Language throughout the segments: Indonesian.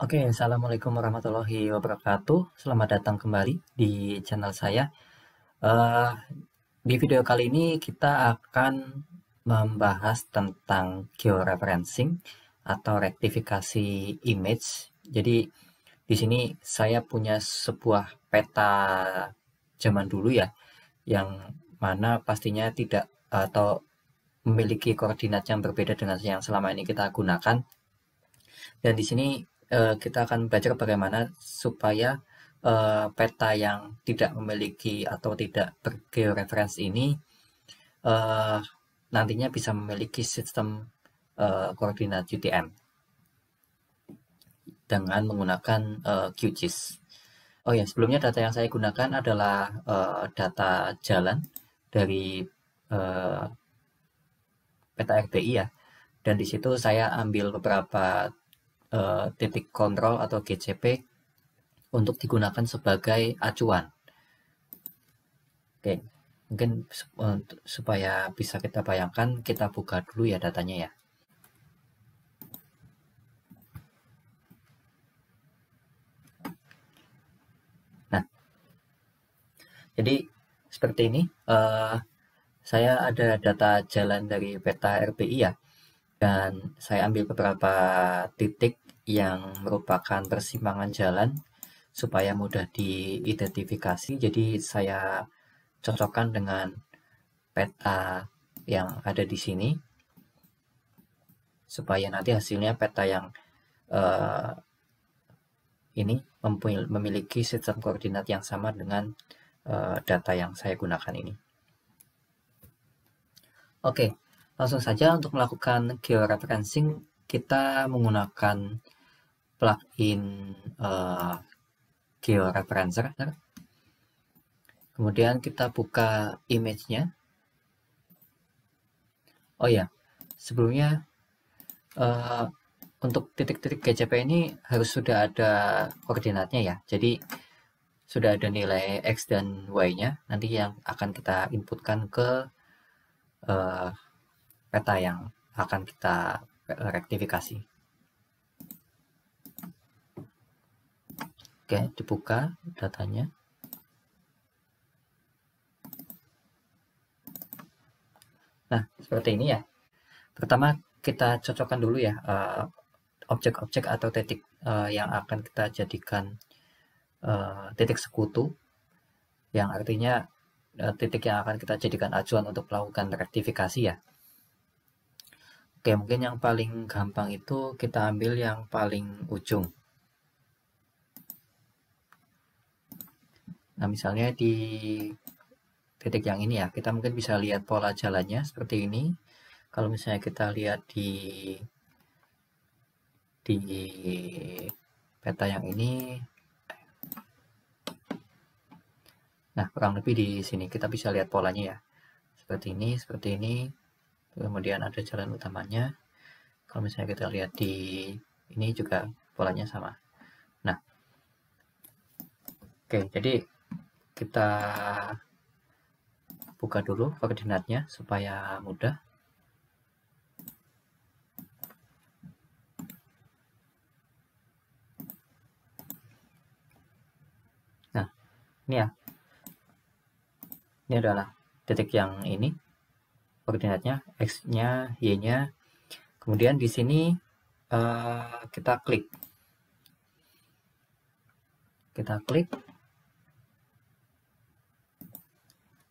Oke, assalamualaikum warahmatullahi wabarakatuh. Selamat datang kembali di channel saya. Eh, di video kali ini kita akan membahas tentang georeferencing atau rektifikasi image. Jadi di sini saya punya sebuah peta zaman dulu ya, yang mana pastinya tidak atau memiliki koordinat yang berbeda dengan yang selama ini kita gunakan. Dan di sini kita akan belajar bagaimana supaya peta yang tidak memiliki atau tidak bergeoreference ini eh, nantinya bisa memiliki sistem koordinat UTM dengan menggunakan QGIS. Oh ya, sebelumnya data yang saya gunakan adalah data jalan dari eh, peta RBI ya. Dan di situ saya ambil beberapa titik kontrol atau GCP untuk digunakan sebagai acuan. Oke, mungkin supaya bisa kita bayangkan, kita buka dulu ya datanya ya. Nah, jadi seperti ini. Saya ada data jalan dari peta RBI ya, dan saya ambil beberapa titik yang merupakan persimpangan jalan supaya mudah diidentifikasi. Jadi saya cocokkan dengan peta yang ada di sini supaya nanti hasilnya peta yang uh, ini memiliki sistem koordinat yang sama dengan data yang saya gunakan ini. Oke, langsung saja untuk melakukan georeferencing kita menggunakan plugin georeferencer. Kemudian kita buka image-nya. Oh ya, sebelumnya untuk titik-titik GCP ini harus sudah ada koordinatnya ya. Jadi sudah ada nilai X dan Y-nya. Nanti yang akan kita inputkan ke peta yang akan kita rektifikasi. Oke, dibuka datanya. Nah, seperti ini ya. Pertama, kita cocokkan dulu ya objek-objek atau titik yang akan kita jadikan titik sekutu, yang artinya titik yang akan kita jadikan acuan untuk melakukan rektifikasi ya. Oke, mungkin yang paling gampang itu kita ambil yang paling ujung. Nah, misalnya di titik yang ini ya, kita mungkin bisa lihat pola jalannya seperti ini. Kalau misalnya kita lihat di peta yang ini, nah kurang lebih di sini kita bisa lihat polanya ya, seperti ini, kemudian ada jalan utamanya. Kalau misalnya kita lihat di ini juga polanya sama. Nah, oke, jadi kita buka dulu koordinatnya supaya mudah. Nah, ini ya. Ini adalah titik yang ini. Koordinatnya X-nya, Y-nya. Kemudian di sini kita klik.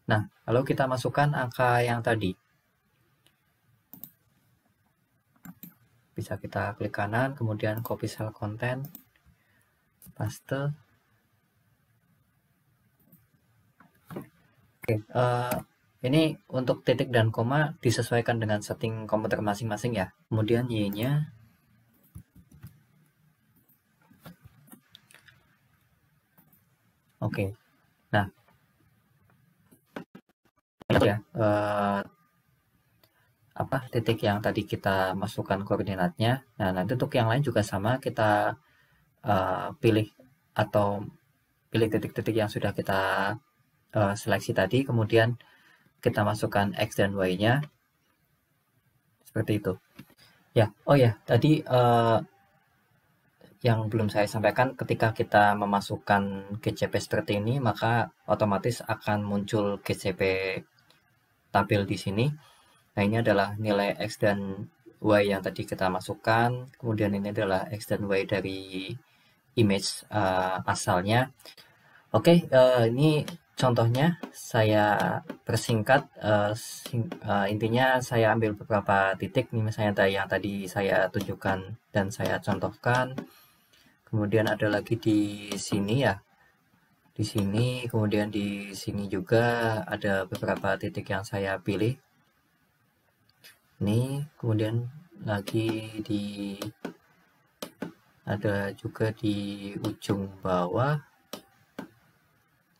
Nah, lalu kita masukkan angka yang tadi. Bisa kita klik kanan, kemudian copy cell content, paste. Oke, ini untuk titik dan koma disesuaikan dengan setting komputer masing-masing ya. Kemudian Y-nya. Oke, nah itu ya titik yang tadi kita masukkan koordinatnya. Nah, nanti untuk yang lain juga sama, kita pilih titik-titik yang sudah kita seleksi tadi, kemudian kita masukkan X dan Y-nya seperti itu ya. Oh ya, tadi yang belum saya sampaikan, ketika kita memasukkan GCP seperti ini, maka otomatis akan muncul GCP tampil di sini. Nah, ini adalah nilai X dan Y yang tadi kita masukkan. Kemudian ini adalah X dan Y dari image asalnya. Oke, ini contohnya saya persingkat. Intinya saya ambil beberapa titik nih, misalnya yang tadi saya tunjukkan dan saya contohkan. Kemudian ada lagi di sini ya, di sini, kemudian di sini juga ada beberapa titik yang saya pilih. Ini kemudian lagi ada juga di ujung bawah.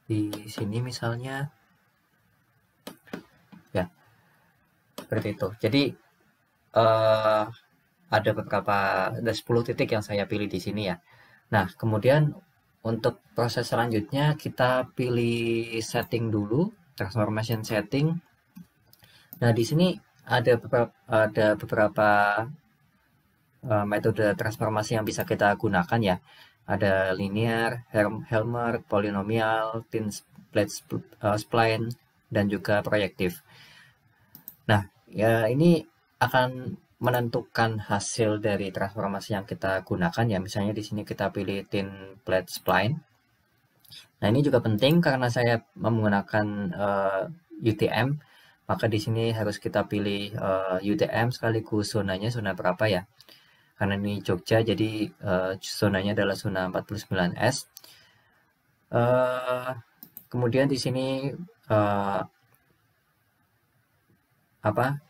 Di sini misalnya ya, seperti itu. Jadi ada 10 titik yang saya pilih di sini ya. Nah, kemudian untuk proses selanjutnya kita pilih setting dulu, transformation setting. Nah, di sini ada beberapa metode transformasi yang bisa kita gunakan ya. Ada linear, Helmer, polinomial, thin plate spline, dan juga proyektif. Nah, ya ini akan menentukan hasil dari transformasi yang kita gunakan ya. Misalnya di sini kita pilih thin plate spline. Nah, ini juga penting karena saya menggunakan UTM, maka di sini harus kita pilih UTM sekaligus zonanya zona berapa ya. Karena ini Jogja, jadi zonanya adalah zona 49S. Kemudian di sini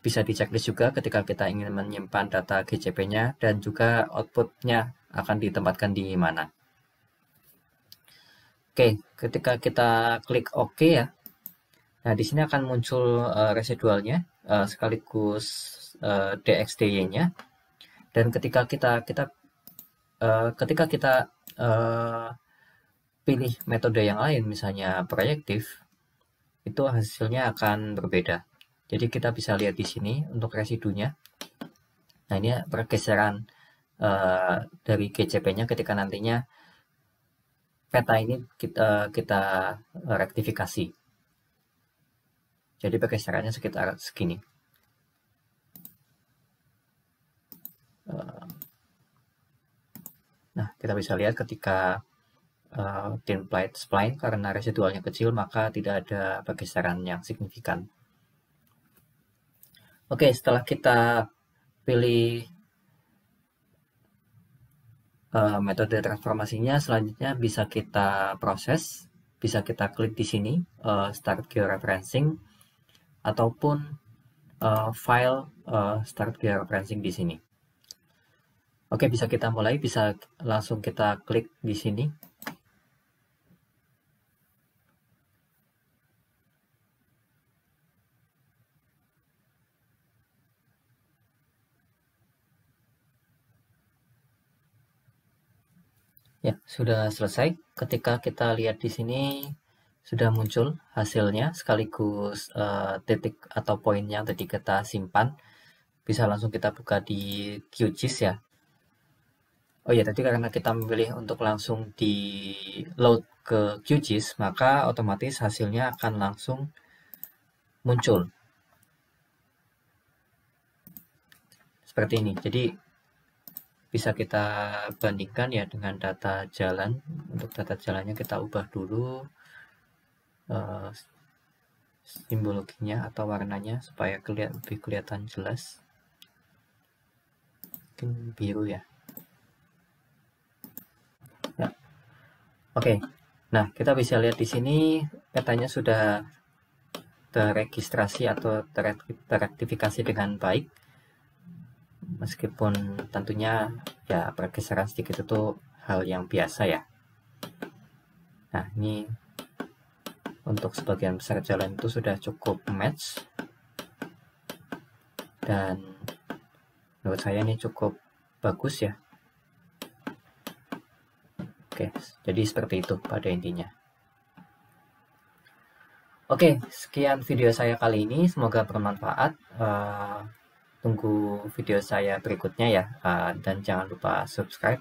bisa di checklist juga ketika kita ingin menyimpan data GCP-nya dan juga output-nya akan ditempatkan di mana. Oke, ketika kita klik OK ya, nah di sini akan muncul residualnya sekaligus DXDY-nya. Dan ketika kita pilih metode yang lain, misalnya proyektif, itu hasilnya akan berbeda. Jadi kita bisa lihat di sini untuk residunya. Nah, ini pergeseran dari GCP-nya ketika nantinya peta ini kita rektifikasi. Jadi pergeserannya sekitar segini. Nah, kita bisa lihat ketika thin plate spline, karena residualnya kecil, maka tidak ada pergeseran yang signifikan. Oke, setelah kita pilih metode transformasinya, selanjutnya bisa kita proses, bisa kita klik di sini, start georeferencing, ataupun file start georeferencing di sini. Oke, bisa kita mulai, bisa langsung kita klik di sini. Ya, sudah selesai. Ketika kita lihat di sini, sudah muncul hasilnya sekaligus titik atau poin yang tadi kita simpan. Bisa langsung kita buka di QGIS ya. Oh ya, tadi karena kita memilih untuk langsung di load ke QGIS, maka otomatis hasilnya akan langsung muncul. Seperti ini. Jadi bisa kita bandingkan ya dengan data jalan. Untuk data jalannya kita ubah dulu simbologinya atau warnanya supaya lebih kelihatan jelas. Mungkin biru ya. Oke. Nah, kita bisa lihat di sini petanya sudah terregistrasi atau terektifikasi dengan baik. Meskipun tentunya ya pergeseran sedikit itu hal yang biasa ya. Nah, ini untuk sebagian besar jalan itu sudah cukup match. Dan menurut saya ini cukup bagus ya. Oke, jadi seperti itu pada intinya. Oke, sekian video saya kali ini. Semoga bermanfaat. Tunggu video saya berikutnya ya. Dan jangan lupa subscribe.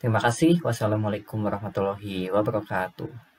Terima kasih. Wassalamualaikum warahmatullahi wabarakatuh.